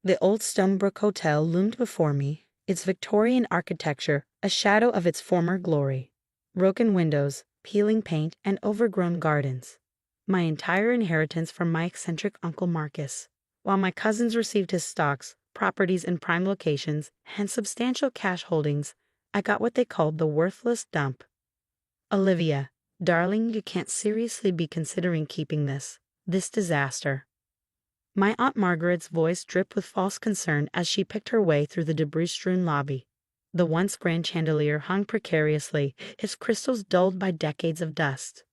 The old Stonebrook Hotel loomed before me, its Victorian architecture a shadow of its former glory. Broken windows, peeling paint, and overgrown gardens. My entire inheritance from my eccentric Uncle Marcus. While my cousins received his stocks, properties in prime locations, and substantial cash holdings, I got what they called the worthless dump. Olivia, darling, you can't seriously be considering keeping this disaster. My Aunt Margaret's voice dripped with false concern as she picked her way through the debris-strewn lobby. The once grand chandelier hung precariously, its crystals dulled by decades of dust.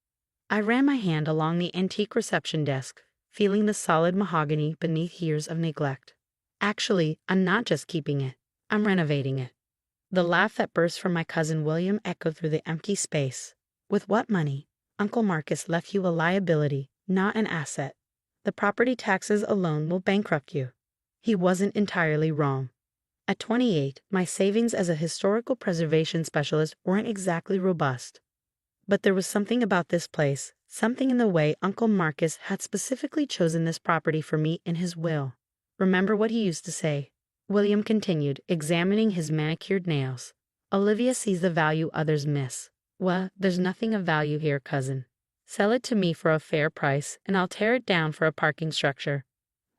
I ran my hand along the antique reception desk, feeling the solid mahogany beneath years of neglect. Actually, I'm not just keeping it. I'm renovating it. The laugh that burst from my cousin William echoed through the empty space. With what money? Uncle Marcus left you a liability, not an asset. The property taxes alone will bankrupt you. He wasn't entirely wrong. At 28, my savings as a historical preservation specialist weren't exactly robust. But there was something about this place, something in the way Uncle Marcus had specifically chosen this property for me in his will. Remember what he used to say? William continued, examining his manicured nails. Olivia sees the value others miss. Well, there's nothing of value here, cousin. Sell it to me for a fair price, and I'll tear it down for a parking structure.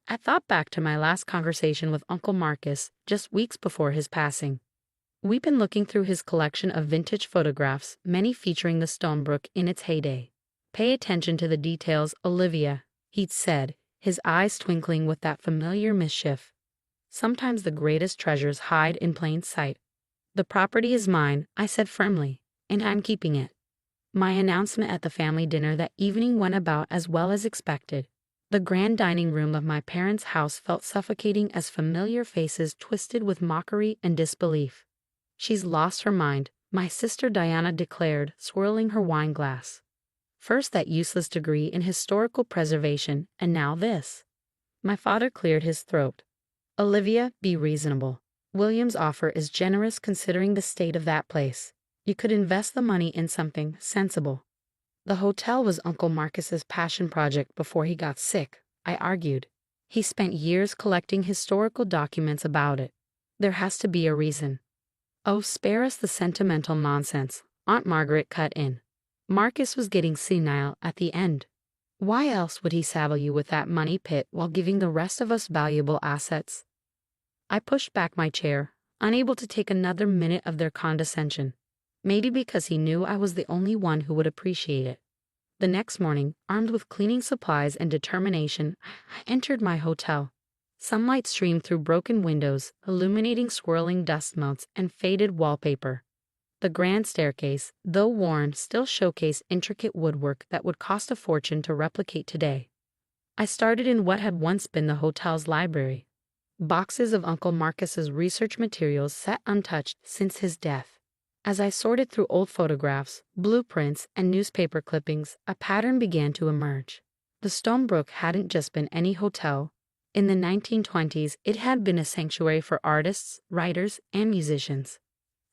I thought back to my last conversation with Uncle Marcus just weeks before his passing. We'd been looking through his collection of vintage photographs, many featuring the Stonebrook in its heyday. Pay attention to the details, Olivia, he'd said, his eyes twinkling with that familiar mischief. Sometimes the greatest treasures hide in plain sight. The property is mine, I said firmly, and I'm keeping it. My announcement at the family dinner that evening went about as well as expected. The grand dining room of my parents' house felt suffocating as familiar faces twisted with mockery and disbelief. She's lost her mind, my sister Diana declared, swirling her wine glass. First that useless degree in historical preservation, and now this. My father cleared his throat. Olivia, be reasonable. William's offer is generous considering the state of that place. You could invest the money in something sensible. The hotel was Uncle Marcus's passion project before he got sick, I argued. He spent years collecting historical documents about it. There has to be a reason. Oh, spare us the sentimental nonsense, Aunt Margaret cut in. Marcus was getting senile at the end. Why else would he saddle you with that money pit while giving the rest of us valuable assets? I pushed back my chair, unable to take another minute of their condescension. Maybe because he knew I was the only one who would appreciate it. The next morning, armed with cleaning supplies and determination, I entered my hotel. Sunlight streamed through broken windows, illuminating swirling dust motes and faded wallpaper. The grand staircase, though worn, still showcased intricate woodwork that would cost a fortune to replicate today. I started in what had once been the hotel's library. Boxes of Uncle Marcus's research materials sat untouched since his death. As I sorted through old photographs, blueprints, and newspaper clippings, a pattern began to emerge. The Stonebrook hadn't just been any hotel. In the 1920s, it had been a sanctuary for artists, writers, and musicians.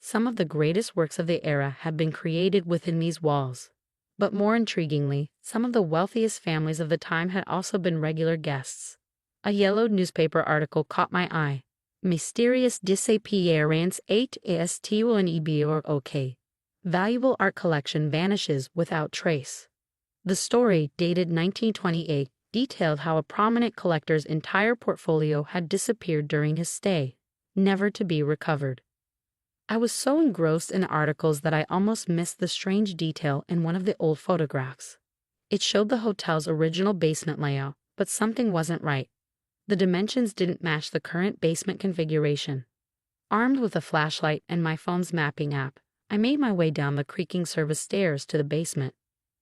Some of the greatest works of the era had been created within these walls. But more intriguingly, some of the wealthiest families of the time had also been regular guests. A yellowed newspaper article caught my eye. Mysterious disappearance 8 est Valuable art collection vanishes without trace. The story, dated 1928, detailed how a prominent collector's entire portfolio had disappeared during his stay, never to be recovered. I was so engrossed in the articles that I almost missed the strange detail in one of the old photographs. It showed the hotel's original basement layout, but something wasn't right. The dimensions didn't match the current basement configuration. Armed with a flashlight and my phone's mapping app, I made my way down the creaking service stairs to the basement.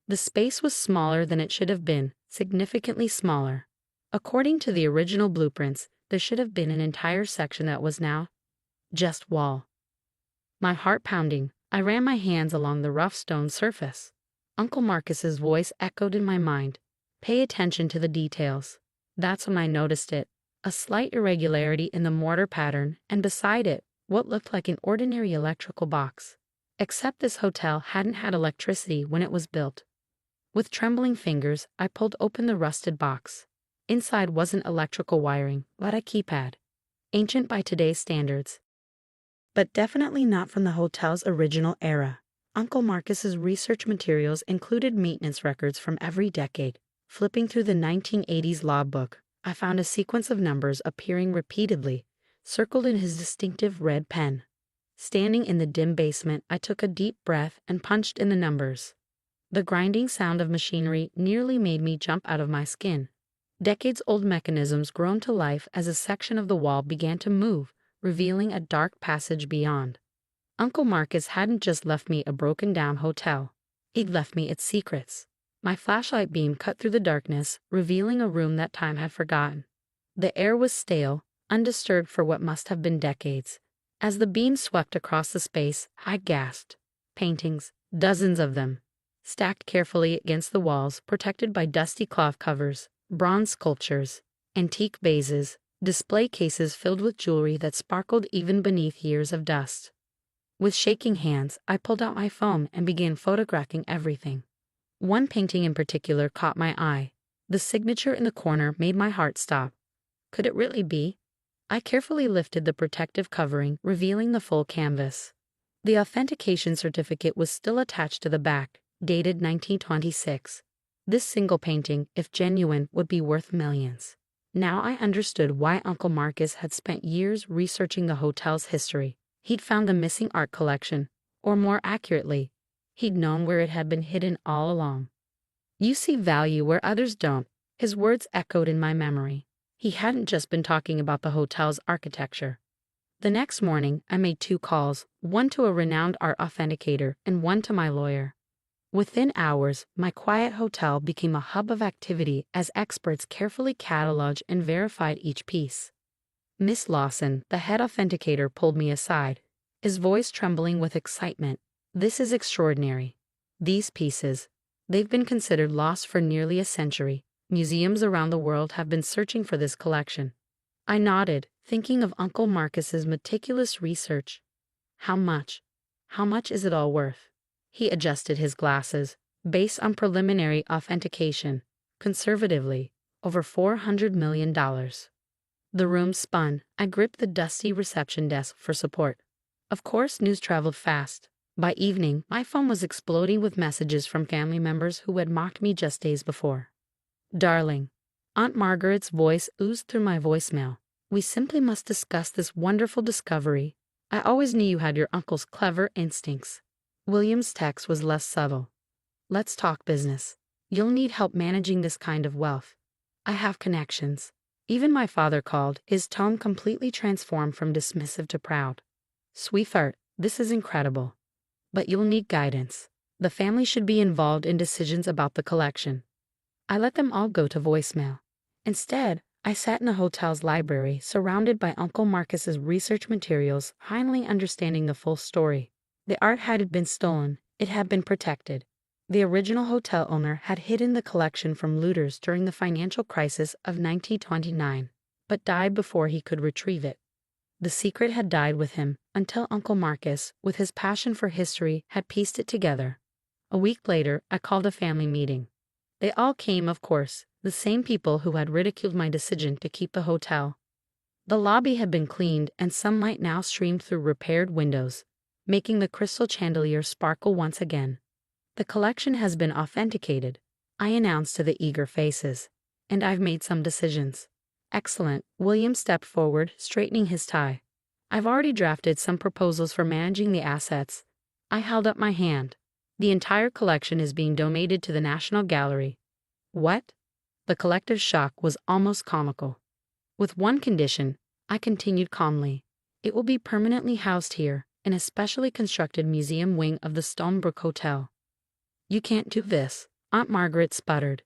The space was smaller than it should have been, significantly smaller. According to the original blueprints, there should have been an entire section that was now just wall. My heart pounding, I ran my hands along the rough stone surface. Uncle Marcus's voice echoed in my mind. Pay attention to the details. That's when I noticed it. A slight irregularity in the mortar pattern, and beside it, what looked like an ordinary electrical box. Except this hotel hadn't had electricity when it was built. With trembling fingers, I pulled open the rusted box. Inside wasn't electrical wiring, but a keypad. ancient by today's standards, but definitely not from the hotel's original era. Uncle Marcus's research materials included maintenance records from every decade. Flipping through the 1980s logbook, I found a sequence of numbers appearing repeatedly, circled in his distinctive red pen. Standing in the dim basement, I took a deep breath and punched in the numbers. The grinding sound of machinery nearly made me jump out of my skin. Decades-old mechanisms groaned to life as a section of the wall began to move, revealing a dark passage beyond. Uncle Marcus hadn't just left me a broken-down hotel. He'd left me its secrets. My flashlight beam cut through the darkness, revealing a room that time had forgotten. The air was stale, undisturbed for what must have been decades. As the beam swept across the space, I gasped. Paintings, dozens of them, stacked carefully against the walls, protected by dusty cloth covers, bronze sculptures, antique vases, display cases filled with jewelry that sparkled even beneath years of dust. With shaking hands, I pulled out my phone and began photographing everything. One painting in particular caught my eye. The signature in the corner made my heart stop. Could it really be? I carefully lifted the protective covering, revealing the full canvas. The authentication certificate was still attached to the back, dated 1926. This single painting, if genuine, would be worth millions. Now I understood why Uncle Marcus had spent years researching the hotel's history. He'd found the missing art collection, or more accurately, he'd known where it had been hidden all along. You see value where others don't, his words echoed in my memory. He hadn't just been talking about the hotel's architecture. The next morning, I made 2 calls, one to a renowned art authenticator and one to my lawyer. Within hours, my quiet hotel became a hub of activity as experts carefully cataloged and verified each piece. Miss Lawson, the head authenticator, pulled me aside, his voice trembling with excitement. This is extraordinary. These pieces, they've been considered lost for nearly a century. Museums around the world have been searching for this collection. I nodded, thinking of Uncle Marcus's meticulous research. How much? How much is it all worth? He adjusted his glasses. Based on preliminary authentication, conservatively, over $400 million. The room spun. I gripped the dusty reception desk for support. Of course, news traveled fast. By evening, my phone was exploding with messages from family members who had mocked me just days before. Darling, Aunt Margaret's voice oozed through my voicemail. We simply must discuss this wonderful discovery. I always knew you had your uncle's clever instincts. William's text was less subtle. Let's talk business. You'll need help managing this kind of wealth. I have connections. Even my father called, his tone completely transformed from dismissive to proud. Sweetheart, this is incredible. But you'll need guidance. The family should be involved in decisions about the collection. I let them all go to voicemail. Instead, I sat in the hotel's library, surrounded by Uncle Marcus's research materials, finally understanding the full story. The art hadn't been stolen, it had been protected. The original hotel owner had hidden the collection from looters during the financial crisis of 1929, but died before he could retrieve it. The secret had died with him until Uncle Marcus, with his passion for history, had pieced it together. A week later, I called a family meeting. They all came, of course, the same people who had ridiculed my decision to keep the hotel. The lobby had been cleaned and sunlight now streamed through repaired windows, making the crystal chandelier sparkle once again. The collection has been authenticated, I announced to the eager faces, and I've made some decisions. Excellent, William stepped forward, straightening his tie. I've already drafted some proposals for managing the assets. I held up my hand. The entire collection is being donated to the National Gallery. What? The collective shock was almost comical. With one condition, I continued calmly. It will be permanently housed here, in a specially constructed museum wing of the Stonebrook Hotel. You can't do this, Aunt Margaret sputtered.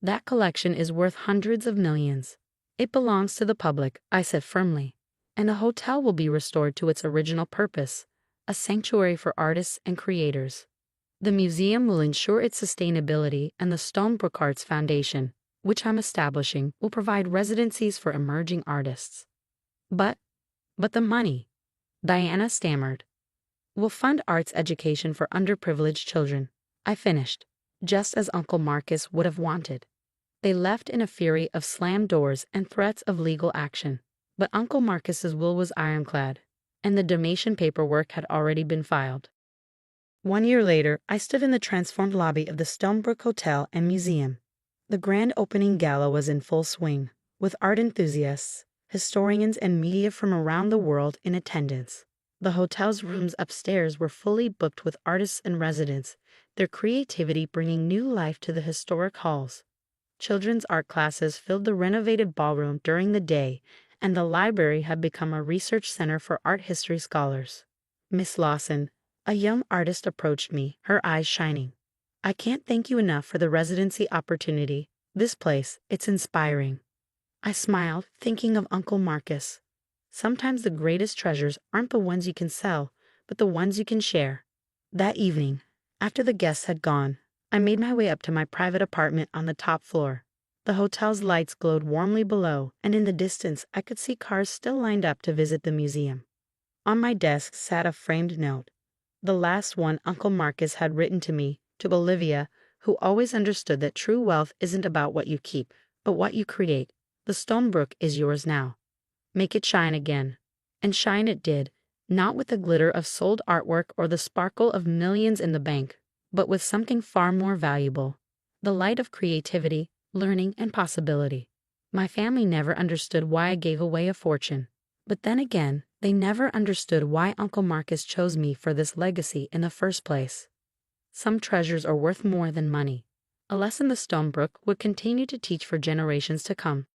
That collection is worth hundreds of millions. It belongs to the public, I said firmly, and the hotel will be restored to its original purpose, a sanctuary for artists and creators. The museum will ensure its sustainability, and the Stonebrook Arts Foundation, which I'm establishing, will provide residencies for emerging artists. But the money, Diana stammered. We'll fund arts education for underprivileged children, I finished, just as Uncle Marcus would have wanted. They left in a fury of slammed doors and threats of legal action. But Uncle Marcus's will was ironclad, and the donation paperwork had already been filed. 1 year later, I stood in the transformed lobby of the Stonebrook Hotel and Museum. The grand opening gala was in full swing, with art enthusiasts, historians, and media from around the world in attendance. The hotel's rooms upstairs were fully booked with artists and residents, their creativity bringing new life to the historic halls. Children's art classes filled the renovated ballroom during the day, and the library had become a research center for art history scholars. Miss Lawson, a young artist, approached me, her eyes shining. "I can't thank you enough for the residency opportunity. This place, it's inspiring." I smiled, thinking of Uncle Marcus. Sometimes the greatest treasures aren't the ones you can sell, but the ones you can share. That evening, after the guests had gone, I made my way up to my private apartment on the top floor. The hotel's lights glowed warmly below, and in the distance I could see cars still lined up to visit the museum. On my desk sat a framed note, the last one Uncle Marcus had written to me, to Olivia, who always understood that true wealth isn't about what you keep, but what you create. The Stonebrook is yours now. Make it shine again. And shine it did, not with the glitter of sold artwork or the sparkle of millions in the bank, but with something far more valuable: the light of creativity, learning, and possibility. My family never understood why I gave away a fortune. But then again, they never understood why Uncle Marcus chose me for this legacy in the first place. Some treasures are worth more than money. A lesson the Stonebrook would continue to teach for generations to come.